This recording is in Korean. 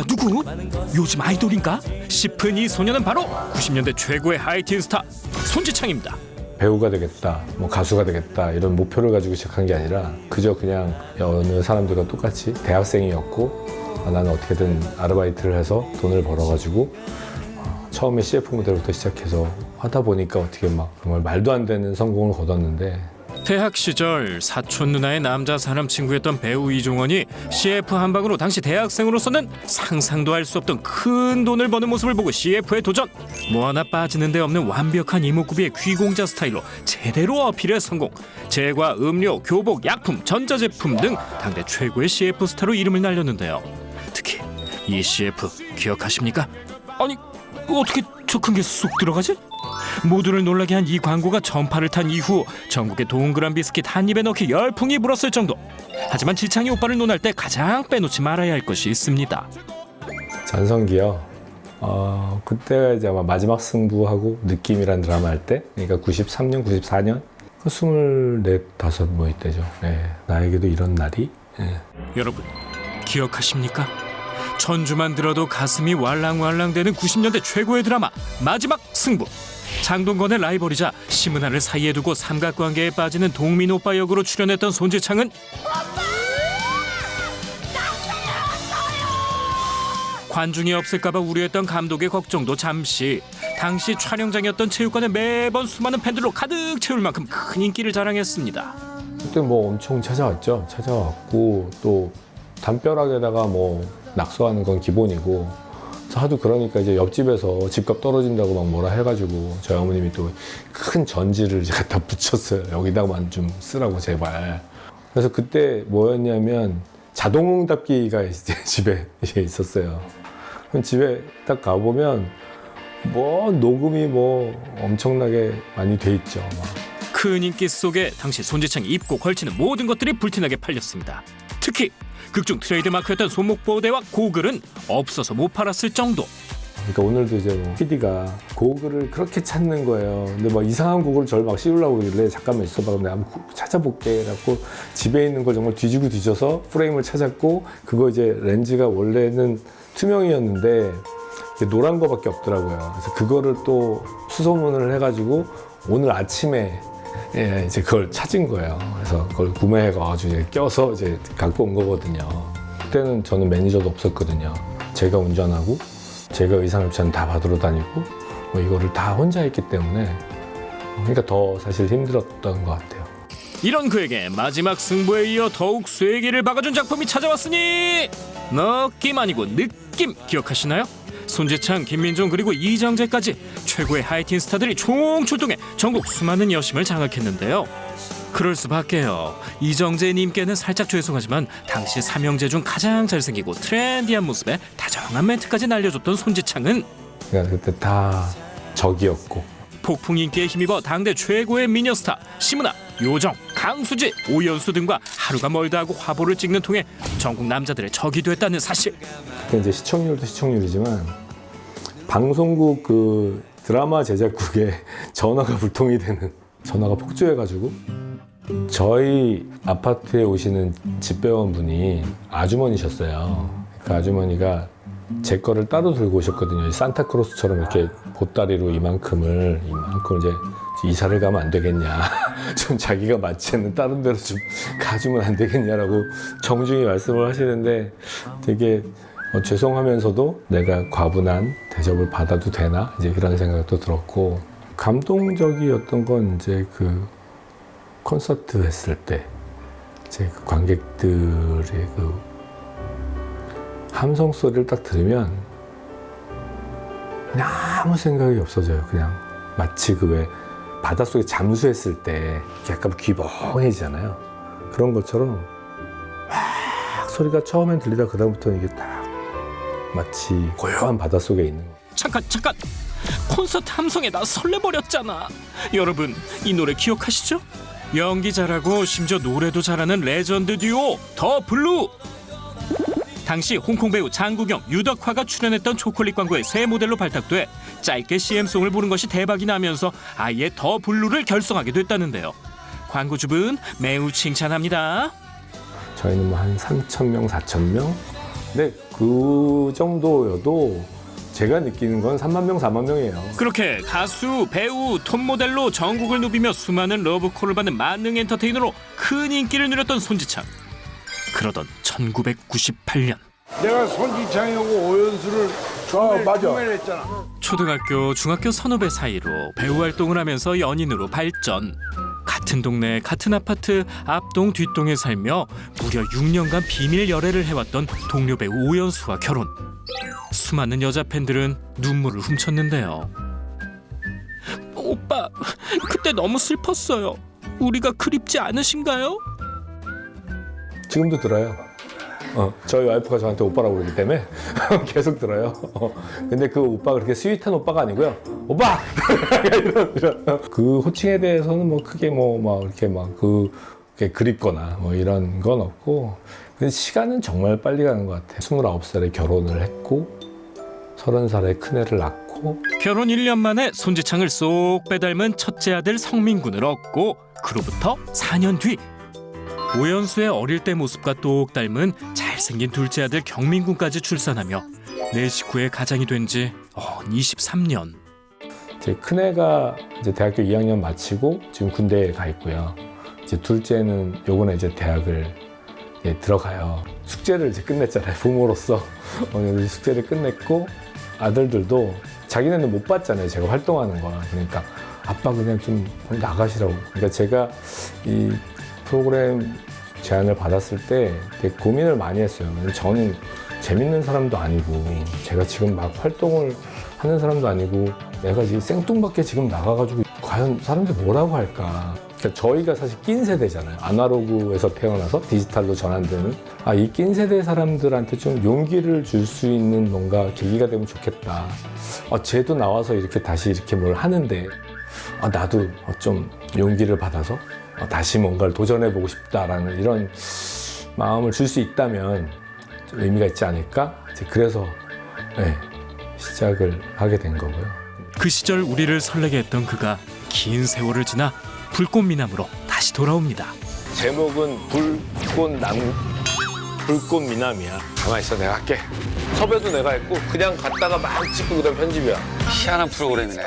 누구? 요즘 아이돌인가? 싶은 이 소녀는 바로 90년대 최고의 하이틴 스타 손지창입니다. 배우가 되겠다, 뭐 가수가 되겠다 이런 목표를 가지고 시작한 게 아니라 그저 그냥 어느 사람들과 똑같이 대학생이었고 나는 어떻게든 아르바이트를 해서 돈을 벌어가지고 처음에 CF 무대부터 시작해서 하다 보니까 어떻게 막 정말 말도 안 되는 성공을 거뒀는데 대학 시절 사촌 누나의 남자 사람 친구였던 배우 이종원이 CF 한 방으로 당시 대학생으로서는 상상도 할 수 없던 큰 돈을 버는 모습을 보고 CF에 도전. 뭐 하나 빠지는 데 없는 완벽한 이목구비의 귀공자 스타일로 제대로 어필해 성공. 제과, 음료, 교복, 약품, 전자제품 등 당대 최고의 CF 스타로 이름을 날렸는데요. 특히 이 CF 기억하십니까? 아니 어떻게 저 큰 게 쏙 들어가지? 모두를 놀라게 한 이 광고가 전파를 탄 이후 전국의 동그란 비스킷 한 입에 넣기 열풍이 불었을 정도. 하지만 지창이 오빠를 논할 때 가장 빼놓지 말아야 할 것이 있습니다. 전성기요. 그때가 이제 아마 마지막 승부하고 느낌이란 드라마 할 때, 그러니까 93년, 94년, 24, 5 뭐 이때죠. 네, 나에게도 이런 날이. 네. 여러분 기억하십니까? 전주만 들어도 가슴이 왈랑왈랑대는 90년대 최고의 드라마 마지막 승부. 장동건의 라이벌이자 심은하를 사이에 두고 삼각관계에 빠지는 동민 오빠 역으로 출연했던 손지창은 관중이 없을까봐 우려했던 감독의 걱정도 잠시. 당시 촬영장이었던 체육관에 매번 수많은 팬들로 가득 채울 만큼 큰 인기를 자랑했습니다. 그때 뭐 엄청 찾아왔죠. 찾아왔고 또 담벼락에다가 뭐 낙서하는 건 기본이고 하도 그러니까 이제 옆집에서 집값 떨어진다고 막 뭐라 해가지고 저희 어머님이 또 큰 전지를 이제 갖다 붙였어요. 여기다만 좀 쓰라고 제발. 그래서 그때 뭐였냐면 자동응답기가 이제 집에 있었어요. 그럼 집에 딱 가보면 뭐 녹음이 뭐 엄청나게 많이 돼 있죠. 막. 큰 인기 속에 당시 손지창이 입고 걸치는 모든 것들이 불티나게 팔렸습니다. 특히 극중 트레이드마크였던 손목보호대와 고글은 없어서 못 팔았을 정도. 그러니까 오늘도 이제 뭐 PD가 고글을 그렇게 찾는 거예요. 근데 막 이상한 고글을 저를 막 씌우려고 그러길래 잠깐만 있어봐. 내가 한번 찾아볼게. 그래갖고 집에 있는 걸 정말 뒤지고 뒤져서 프레임을 찾았고 그거 이제 렌즈가 원래는 투명이었는데 노란 거밖에 없더라고요. 그래서 그거를 또 수소문을 해가지고 오늘 아침에 이제 그걸 찾은 거예요. 그래서 그걸 구매해가지고 이제 껴서 이제 갖고 온 거거든요. 그때는 저는 매니저도 없었거든요. 제가 운전하고 제가 의상협찬 다 받으러 다니고 뭐 이거를 다 혼자 했기 때문에 그러니까 더 사실 힘들었던 것 같아요. 이런 그에게 마지막 승부에 이어 더욱 쐐기를 박아준 작품이 찾아왔으니 느낌 아니고 느낌 기억하시나요? 손지창, 김민종 그리고 이정재까지 최고의 하이틴 스타들이 총출동해 전국 수많은 여심을 장악했는데요. 그럴 수밖에요. 이정재님께는 살짝 죄송하지만 당시 삼형제 중 가장 잘생기고 트렌디한 모습에 다정한 멘트까지 날려줬던 손지창은 그러니까 그때 다 적이었고 폭풍 인기에 힘입어 당대 최고의 미녀스타 심은하, 요정, 강수지, 오연수 등과 하루가 멀다 하고 화보를 찍는 통에 전국 남자들의 적이 됐다는 사실. 그때 이제 시청률도 시청률이지만 방송국 그 드라마 제작국에 전화가 불통이 되는 전화가 폭주해가지고 저희 아파트에 오시는 집배원분이 아주머니셨어요. 그 아주머니가 제 거를 따로 들고 오셨거든요. 산타크로스처럼 이렇게 보따리로 이만큼을 이제 이사를 가면 안 되겠냐. 좀 자기가 맞지 않는 다른 데로 좀 가주면 안 되겠냐라고 정중히 말씀을 하시는데 되게 죄송하면서도 내가 과분한 대접을 받아도 되나 이제 이런 생각도 들었고 감동적이었던 건 이제 그 콘서트 했을 때 제 그 관객들의 그 함성 소리를 딱 들으면 그냥 아무 생각이 없어져요. 그냥 마치 그 왜 바닷속에 잠수했을 때 약간 귀멍해지잖아요. 그런 것처럼 막 소리가 처음엔 들리다 그다음부터는 이게 딱 마치 고요한 바닷속에 있는 거. 잠깐 콘서트 함성에 나 설레버렸잖아. 여러분 이 노래 기억하시죠? 연기 잘하고 심지어 노래도 잘하는 레전드 듀오 더 블루. 당시 홍콩 배우 장국영, 유덕화가 출연했던 초콜릿 광고의 새 모델로 발탁돼 짧게 CM송을 부른 것이 대박이 나면서 아예 더 블루를 결성하게 됐다는데요. 광고주분 매우 칭찬합니다. 저희는 뭐 한 3,000명, 4,000명? 근데 그 정도여도 제가 느끼는 건 3만 명, 4만 명이에요. 그렇게 가수, 배우, 톱모델로 전국을 누비며 수많은 러브콜을 받는 만능 엔터테이너로 큰 인기를 누렸던 손지창. 그러던 1998년 내가 손지창하고 오연수를 구매를 했잖아. 초등학교, 중학교 선후배 사이로 배우 활동을 하면서 연인으로 발전. 같은 동네, 같은 아파트 앞동 뒷동에 살며 무려 6년간 비밀 열애를 해왔던 동료 배우 오연수와 결혼. 수많은 여자 팬들은 눈물을 훔쳤는데요. 오빠, 그때 너무 슬펐어요. 우리가 그립지 않으신가요? 지금도 들어요. 저희 와이프가 저한테 오빠라고 그러기 때문에 계속 들어요. 근데 그 오빠가 그렇게 스윗한 오빠가 아니고요. 오빠! 이런. 그 호칭에 대해서는 뭐 크게 그렇게 그립거나 뭐 이런 건 없고. 근데 시간은 정말 빨리 가는 것 같아요. 29살에 결혼을 했고 30살에 큰애를 낳고 결혼 1년 만에 손지창을 쏙 빼닮은 첫째 아들 성민군을 얻고 그로부터 4년 뒤 오연수의 어릴 때 모습과 똑 닮은 잘생긴 둘째 아들 경민군까지 출산하며 내 식구의 가장이 된 지 23년. 제 큰애가 이제 대학교 2학년 마치고 지금 군대에 가 있고요. 이제 둘째는 요번에 이제 대학을 들어가요. 숙제를 이제 끝냈잖아요. 부모로서 숙제를 끝냈고 아들들도 자기네는 못 봤잖아요. 제가 활동하는 거. 그러니까 아빠 그냥 좀 나가시라고. 그러니까 제가 이 프로그램 제안을 받았을 때 되게 고민을 많이 했어요. 저는 재밌는 사람도 아니고 제가 지금 막 활동을 하는 사람도 아니고 내가 지금 생뚱맞게 지금 나가가지고 과연 사람들이 뭐라고 할까. 그러니까 저희가 사실 낀 세대잖아요. 아날로그에서 태어나서 디지털로 전환되는 이 낀 세대 사람들한테 좀 용기를 줄 수 있는 뭔가 계기가 되면 좋겠다. 쟤도 나와서 이렇게 다시 이렇게 뭘 하는데 나도 좀 용기를 받아서 다시 뭔가를 도전해보고 싶다라는 이런 마음을 줄 수 있다면 좀 의미가 있지 않을까? 그래서 시작을 하게 된 거고요. 그 시절 우리를 설레게 했던 그가 긴 세월을 지나 불꽃미남으로 다시 돌아옵니다. 제목은 불꽃미남이야. 가만히 있어, 내가 할게. 섭외도 내가 했고 그냥 갔다가 막 찍고 그다음 편집이야. 희한한 프로그램이네.